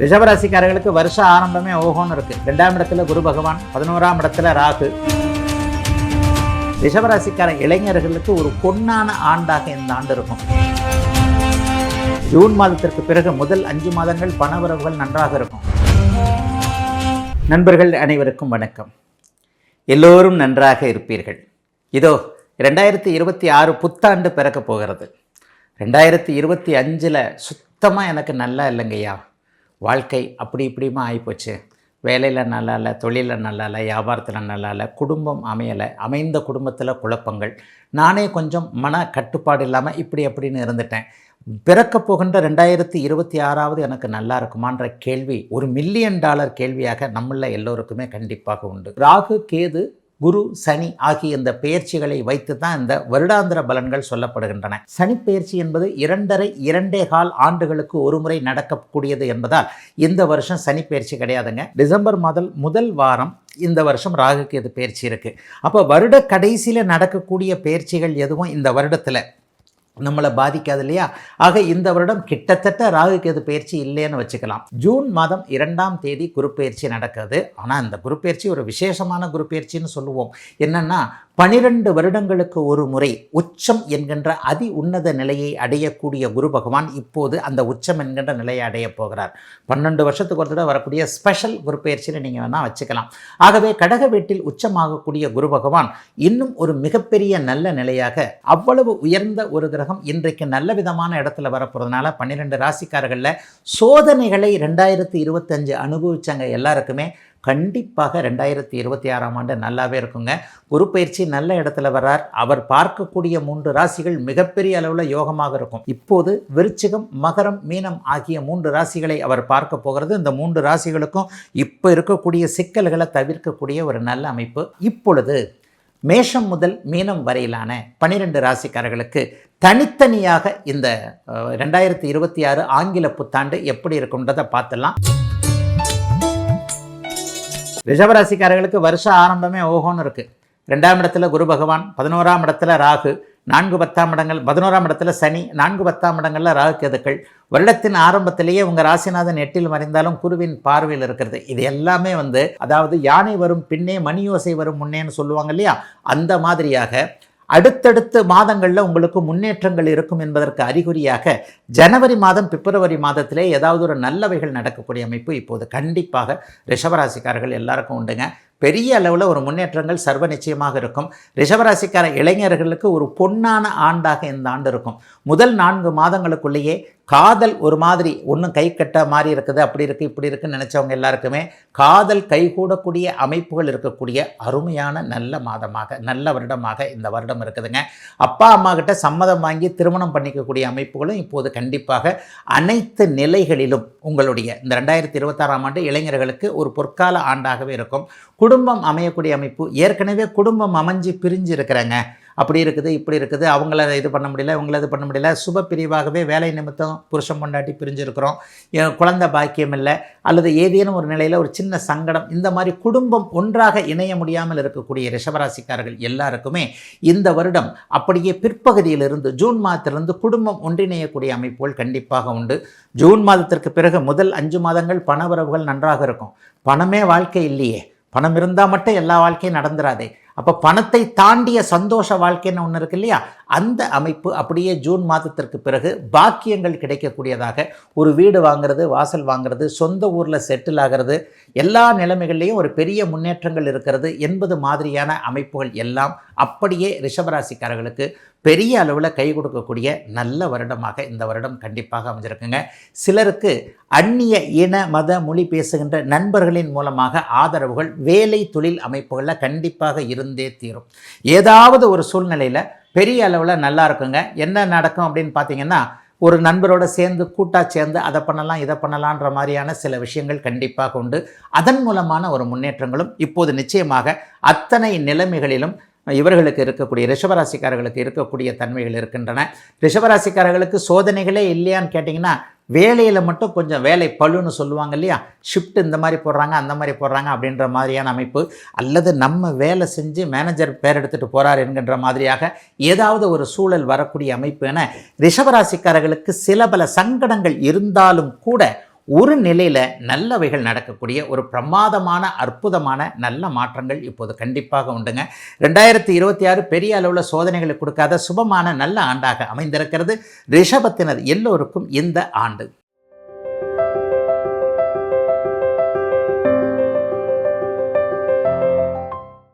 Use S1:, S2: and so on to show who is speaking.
S1: ரிஷபராசிக்காரர்களுக்கு வருஷ ஆரம்பமே ஓஹோன்னு இருக்கு. 2ஆம் இடத்துல குரு பகவான், 11ஆம் இடத்துல ராகு. ரிஷபராசிக்கார இளைஞர்களுக்கு ஒரு பொன்னான ஆண்டாக இந்த ஆண்டு இருக்கும். ஜூன் மாதத்திற்கு பிறகு முதல் 5 மாதங்கள் பணவரவுகள் நன்றாக இருக்கும். நண்பர்கள் அனைவருக்கும் வணக்கம். எல்லோரும் நன்றாக இருப்பீர்கள். இதோ 2026 புத்தாண்டு பிறக்க போகிறது. 2025 சுத்தமாக எனக்கு நல்லா இல்லைங்கய்யா, வாழ்க்கை அப்படி இப்படிமா ஆகிப்போச்சு, வேலையில் நல்லா இல்லை, தொழிலில் நல்லா இல்லை, வியாபாரத்தில் நல்லா இல்லை, குடும்பம் அமையலை, அமைந்த குடும்பத்தில் குழப்பங்கள், நானே கொஞ்சம் மன கட்டுப்பாடு இல்லாமல் இப்படி அப்படின்னு இருந்துட்டேன், பிறக்க போகின்ற 2026 எனக்கு நல்லா இருக்குமான்ற கேள்வி ஒரு $1 மில்லியன் கேள்வியாக நம்மள எல்லோருக்குமே கண்டிப்பாக உண்டு. ராகு, கேது, குரு, சனி ஆகிய இந்த பெயர்ச்சிகளை வைத்து தான் இந்த வருடாந்திர பலன்கள் சொல்லப்படுகின்றன. சனி பெயர்ச்சி என்பது 2.5 ஆண்டுகளுக்கு ஒரு முறை நடக்கக்கூடியது என்பதால் இந்த வருஷம் சனி பெயர்ச்சி கிடையாதுங்க. டிசம்பர் முதல் வாரம் இந்த வருஷம் ராகு கேது பெயர்ச்சி இருக்குது. அப்போ வருட கடைசியில் நடக்கக்கூடிய பெயர்ச்சிகள் எதுவும் இந்த வருடத்தில் நம்மளை பாதிக்காது இல்லையா? ஆக இந்த வருடம் கிட்டத்தட்ட ராகு கேது பயிற்சி இல்லைன்னு வச்சுக்கலாம். ஜூன் மாதம் 2ஆம் தேதி குரு பயிற்சி நடக்குது. ஆனால் இந்த குரு பயிற்சி ஒரு விசேஷமான குரு பயிற்சின்னு சொல்லுவோம். என்னென்னா 12 வருடங்களுக்கு ஒரு முறை உச்சம் என்கின்ற அதி உன்னத நிலையை அடையக்கூடிய குரு பகவான் இப்போது அந்த உச்சம் என்கின்ற நிலையை அடைய போகிறார். 12 வருஷத்துக்கு ஒரு தடவை வரக்கூடிய ஸ்பெஷல் குரு பயிற்சின்னு நீங்கள் வேணால் வச்சுக்கலாம். ஆகவே கடக வீட்டில் உச்சமாகக்கூடிய குரு பகவான் இன்னும் ஒரு மிகப்பெரிய நல்ல நிலையாக, அவ்வளவு உயர்ந்த ஒரு கிரகம் இன்றைக்கு நல்ல விதமான இடத்துல வரப்போகிறதுனால 12 ராசிக்காரர்களில் சோதனைகளை 2025 அனுபவிச்சாங்க எல்லாருக்குமே கண்டிப்பாக 2026 ஆண்டு நல்லாவே இருக்குங்க. குரு பயிற்சி நல்ல இடத்துல வர்றார். அவர் பார்க்கக்கூடிய 3 ராசிகள் மிகப்பெரிய அளவில் யோகமாக இருக்கும். இப்போது விருச்சிகம், மகரம், மீனம் ஆகிய 3 ராசிகளை அவர் பார்க்க போகிறது. இந்த 3 ராசிகளுக்கும் இப்போ இருக்கக்கூடிய சிக்கல்களை தவிர்க்கக்கூடிய ஒரு நல்ல அமைப்பு. இப்பொழுது மேஷம் முதல் மீனம் வரையிலான 12 ராசிக்காரர்களுக்கு தனித்தனியாக இந்த 2026 ஆங்கில புத்தாண்டு எப்படி இருக்கும்ன்றதை பார்த்துடலாம். ரிஷபராசிக்காரர்களுக்கு வருஷ ஆரம்பமே ஓஹோன்னு இருக்குது. 2ஆம் இடத்துல குரு பகவான், 11ஆம் இடத்துல ராகு, 4, 10ஆம் இடங்கள், 11ஆம் இடத்துல சனி, 4, 10ஆம் இடங்களில் ராகு கேதுக்கள். வருடத்தின் ஆரம்பத்திலேயே உங்கள் ராசிநாதன் 8இல் மறைந்தாலும் குருவின் பார்வையில் இருக்கிறது. இது எல்லாமே அதாவது யானை வரும் பின்னே மணியோசை வரும் முன்னேன்னு சொல்லுவாங்க இல்லையா? அந்த மாதிரியாக அடுத்தடுத்த மாதங்களில் உங்களுக்கு முன்னேற்றங்கள் இருக்கும் என்பதற்கு அறிகுறியாக ஜனவரி மாதம், பிப்ரவரி மாதத்திலே ஏதாவது ஒரு நல்லவைகள் நடக்கக்கூடிய அமைப்பு இப்போது கண்டிப்பாக ரிஷபராசிக்காரர்கள் எல்லாருக்கும் உண்டுங்க. பெரிய அளவில் ஒரு முன்னேற்றங்கள் சர்வ நிச்சயமாக இருக்கும். ரிஷபராசிக்கார இளைஞர்களுக்கு ஒரு பொன்னான ஆண்டாக இந்த ஆண்டு இருக்கும். முதல் 4 மாதங்களுக்குள்ளேயே காதல் ஒரு மாதிரி ஒன்றும் கை கட்ட மாதிரி இருக்குது, அப்படி இருக்குது இப்படி இருக்குன்னு நினச்சவங்க எல்லாருக்குமே காதல் கைகூடக்கூடிய அமைப்புகள் இருக்கக்கூடிய அருமையான நல்ல மாதமாக, நல்ல வருடமாக இந்த வருடம் இருக்குதுங்க. அப்பா அம்மா கிட்ட சம்மதம் வாங்கி திருமணம் பண்ணிக்கக்கூடிய அமைப்புகளும் இப்போது கண்டிப்பாக அனைத்து நிலைகளிலும் உங்களுடைய இந்த 2026 ஆண்டு இளைஞர்களுக்கு ஒரு பொற்கால ஆண்டாகவே இருக்கும். குடும்பம் அமையக்கூடிய அமைப்பு, ஏற்கனவே குடும்பம் அமைஞ்சு பிரிஞ்சு இருக்கிறாங்க, அப்படி இருக்குது இப்படி இருக்குது, அவங்கள இது பண்ண முடியல, இவங்கள இது பண்ண முடியல, சுப பிரிவாகவே வேலை நிமித்தம் புருஷன் பொண்டாட்டி பிரிஞ்சிருக்கிறோம், குழந்தை பாக்கியம் இல்லை, அல்லது ஏதேனும் ஒரு நிலையில் ஒரு சின்ன சங்கடம், இந்த மாதிரி குடும்பம் ஒன்றாக இணைய முடியாமல் இருக்கக்கூடிய ரிஷபராசிக்காரர்கள் எல்லாருக்குமே இந்த வருடம் அப்படியே பிற்பகுதியிலிருந்து ஜூன் மாதத்திலிருந்து குடும்பம் ஒன்றிணையக்கூடிய அமைப்புகள் கண்டிப்பாக உண்டு. ஜூன் மாதத்திற்கு பிறகு முதல் 5 மாதங்கள் பணவரவுகள் நன்றாக இருக்கும். பணமே வாழ்க்கை இல்லையே, பணம் இருந்தால் மட்டும் எல்லா வாழ்க்கையும் நடந்துராதே. அப்போ பணத்தை தாண்டிய சந்தோஷ வாழ்க்கைன்னு ஒன்று இருக்கு இல்லையா? அந்த அமைப்பு அப்படியே ஜூன் மாதத்திற்கு பிறகு பாக்கியங்கள் கிடைக்கக்கூடியதாக, ஒரு வீடு வாங்கிறது, வாசல் வாங்கிறது, சொந்த ஊரில் செட்டில் ஆகிறது, எல்லா நிலைமைகள்லேயும் ஒரு பெரிய முன்னேற்றங்கள் இருக்கிறது என்பது மாதிரியான அமைப்புகள் எல்லாம் அப்படியே ரிஷபராசிக்காரர்களுக்கு பெரிய அளவில் கை கொடுக்கக்கூடிய நல்ல வருடமாக இந்த வருடம் கண்டிப்பாக அமைஞ்சிருக்குங்க. சிலருக்கு அந்நிய இன மத மொழி பேசுகின்ற நண்பர்களின் மூலமாக ஆதரவுகள் வேலை தொழில் அமைப்புகளில் கண்டிப்பாக இருந்தே தீரும். ஏதாவது ஒரு சூழ்நிலையில் பெரிய அளவில் நல்லா இருக்குங்க. என்ன நடக்கும் அப்படின்னு பார்த்தீங்கன்னா, ஒரு நண்பரோட கூட்டாக சேர்ந்து அதை பண்ணலாம் இதை பண்ணலான்ற மாதிரியான சில விஷயங்கள் கண்டிப்பாக உண்டு. அதன் மூலமான ஒரு முன்னேற்றங்களும் இப்போது நிச்சயமாக அத்தனை நிலைமைகளிலும் இவர்களுக்கு இருக்கக்கூடிய ரிஷபராசிக்காரர்களுக்கு இருக்கக்கூடிய தன்மைகள் இருக்கின்றன. ரிஷபராசிக்காரர்களுக்கு சோதனைகளே இல்லையான்னு கேட்டிங்கன்னா, வேலையில் மட்டும் கொஞ்சம் வேலை பழுன்னு சொல்லுவாங்க இல்லையா? ஷிஃப்ட் இந்த மாதிரி போடுறாங்க, அந்த மாதிரி போடுறாங்க அப்படின்ற மாதிரியான அமைப்பு, அல்லது நம்ம வேலை செஞ்சு மேனேஜர் பேர் எடுத்துகிட்டு போகிறார் என்கின்ற மாதிரியாக ஏதாவது ஒரு சூழல் வரக்கூடிய அமைப்பு என ரிஷபராசிக்காரர்களுக்கு சில பல சங்கடங்கள் இருந்தாலும் கூட ஒரு நிலையில் நல்லவைகள் நடக்கக்கூடிய ஒரு பிரமாதமான அற்புதமான நல்ல மாற்றங்கள் இப்போது கண்டிப்பாக உண்டுங்க. 2026 பெரிய அளவில் சோதனைகளை கொடுக்காத சுபமான நல்ல ஆண்டாக அமைந்திருக்கிறது ரிஷபத்தினர் எல்லோருக்கும் இந்த ஆண்டு.